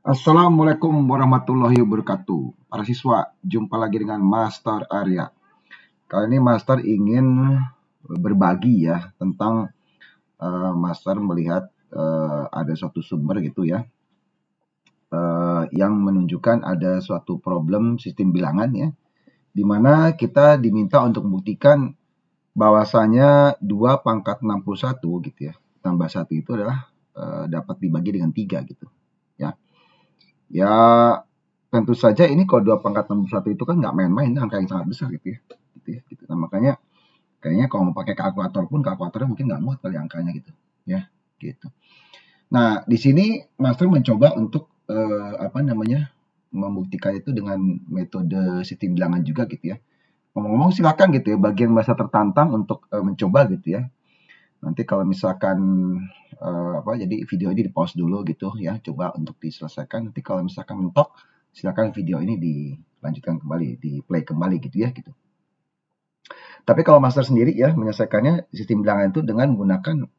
Assalamualaikum warahmatullahi wabarakatuh. Para siswa, jumpa lagi dengan Master Arya. Kali ini Master ingin berbagi ya tentang Master melihat ada suatu sumber gitu ya yang menunjukkan ada suatu problem sistem bilangan ya, di mana kita diminta untuk membuktikan bahwasanya 2 pangkat 61 gitu ya tambah 1 itu adalah dapat dibagi dengan 3 gitu ya. Ya, tentu saja ini kalau 2 pangkat 61 itu kan nggak main-main, angka yang sangat besar gitu ya. Gitu. Nah, makanya kayaknya kalau mau pakai kalkulator pun kalkulatornya mungkin nggak muat kali angkanya gitu. Ya, gitu. Nah, di sini Master mencoba untuk membuktikan itu dengan metode sistem bilangan juga gitu ya. Ngomong-ngomong silakan gitu ya, bagian merasa tertantang untuk mencoba gitu ya. Nanti kalau misalkan jadi video ini di pause dulu gitu ya, coba untuk diselesaikan. Nanti kalau misalkan mentok, silakan video ini dilanjutkan kembali, di play kembali gitu ya gitu. Tapi kalau master sendiri ya menyelesaikannya sistem bilangan itu dengan menggunakan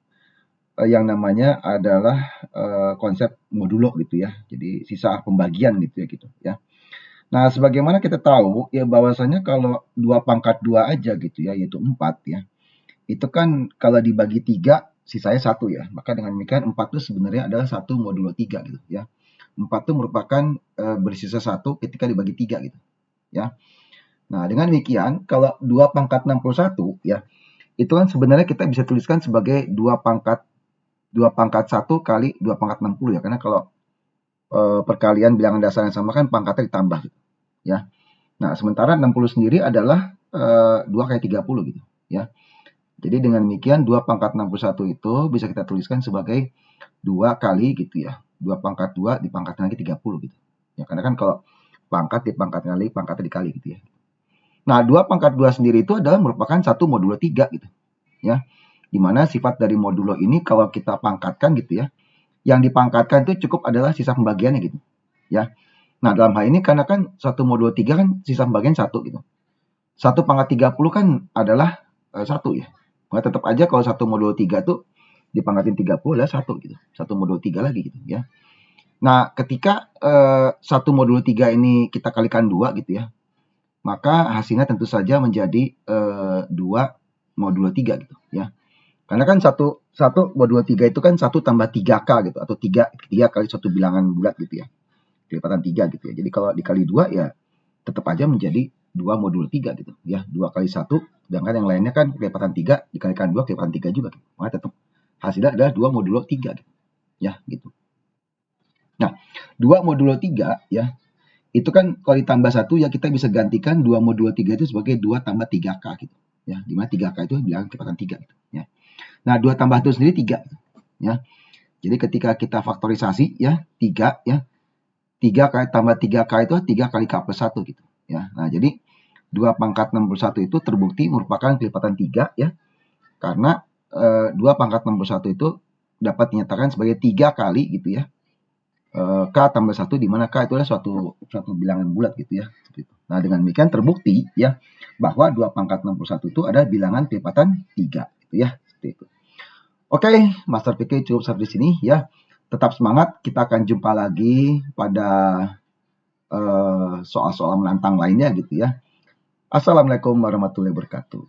yang namanya adalah konsep modulo gitu ya. Jadi sisa pembagian gitu ya gitu ya. Nah, sebagaimana kita tahu ya bahwasanya kalau 2 pangkat 2 aja gitu ya, yaitu 4 ya. Itu kan kalau dibagi 3 sisanya 1 ya. Maka dengan demikian 4 itu sebenarnya adalah 1 modulo 3 gitu ya. 4 itu merupakan bersisa 1 ketika dibagi 3 gitu ya. Nah, dengan demikian kalau 2 pangkat 61 ya, itu kan sebenarnya kita bisa tuliskan sebagai 2 pangkat 1 kali 2 pangkat 60 ya. Karena kalau perkalian bilangan dasar yang sama kan pangkatnya ditambah gitu ya. Nah, sementara 60 sendiri adalah 2 kali 30 gitu ya. Jadi dengan demikian 2 pangkat 61 itu bisa kita tuliskan sebagai 2 kali gitu ya. 2 pangkat 2 dipangkatkan lagi 30 gitu. Ya, karena kan kalau pangkat dipangkatkan lagi, pangkatnya dikali gitu ya. Nah, 2 pangkat 2 sendiri itu adalah merupakan 1 modulo 3 gitu. Ya. Dimana sifat dari modulo ini kalau kita pangkatkan gitu ya, yang dipangkatkan itu cukup adalah sisa pembagiannya gitu. Ya. Nah, dalam hal ini karena kan 1 modulo 3 kan sisa pembagian 1 gitu. 1 pangkat 30 kan adalah 1 ya. Nah, tetap aja kalau 1 modulo 3 tuh dipangkatin 30 adalah 1 gitu. 1 modulo 3 lagi gitu ya. Nah, ketika 1 modulo 3 ini kita kalikan 2 gitu ya, maka hasilnya tentu saja menjadi 2 modulo 3 gitu ya. Karena kan 1 modulo 3 itu kan 1 tambah 3K gitu, atau 3 kali suatu bilangan bulat gitu ya. Kelipatan 3 gitu ya. Jadi kalau dikali 2 ya tetap aja menjadi 2 modulo 3 gitu ya. 2 kali 1, sedangkan yang lainnya kan kelipatan 3 dikalikan 2 kelipatan 3 juga gitu. Maka tetap hasilnya adalah 2 modulo 3 gitu. Ya, gitu. Nah, 2 modulo 3 ya, itu kan kalau ditambah 1 ya kita bisa gantikan 2 modulo 3 itu sebagai 2 tambah 3K gitu. Ya, di mana 3K itu bilangan kelipatan 3 gitu ya. Nah, 2 tambah 1 sendiri 3 ya. Jadi ketika kita faktorisasi ya, 3 ya. 3 kali tambah 3K itu 3 kali K plus 1 gitu ya. Nah, jadi 2 pangkat 61 itu terbukti merupakan kelipatan 3 ya. Karena 2 pangkat 61 itu dapat dinyatakan sebagai 3 kali gitu ya. K tambah 1 di mana K itu adalah suatu bilangan bulat gitu ya. Nah, dengan demikian terbukti ya bahwa 2 pangkat 61 itu adalah bilangan kelipatan 3 gitu ya. Seperti itu. Oke, Master PK cukup sampai di sini ya. Tetap semangat, kita akan jumpa lagi pada soal-soal menantang lainnya gitu ya. Assalamualaikum warahmatullahi wabarakatuh.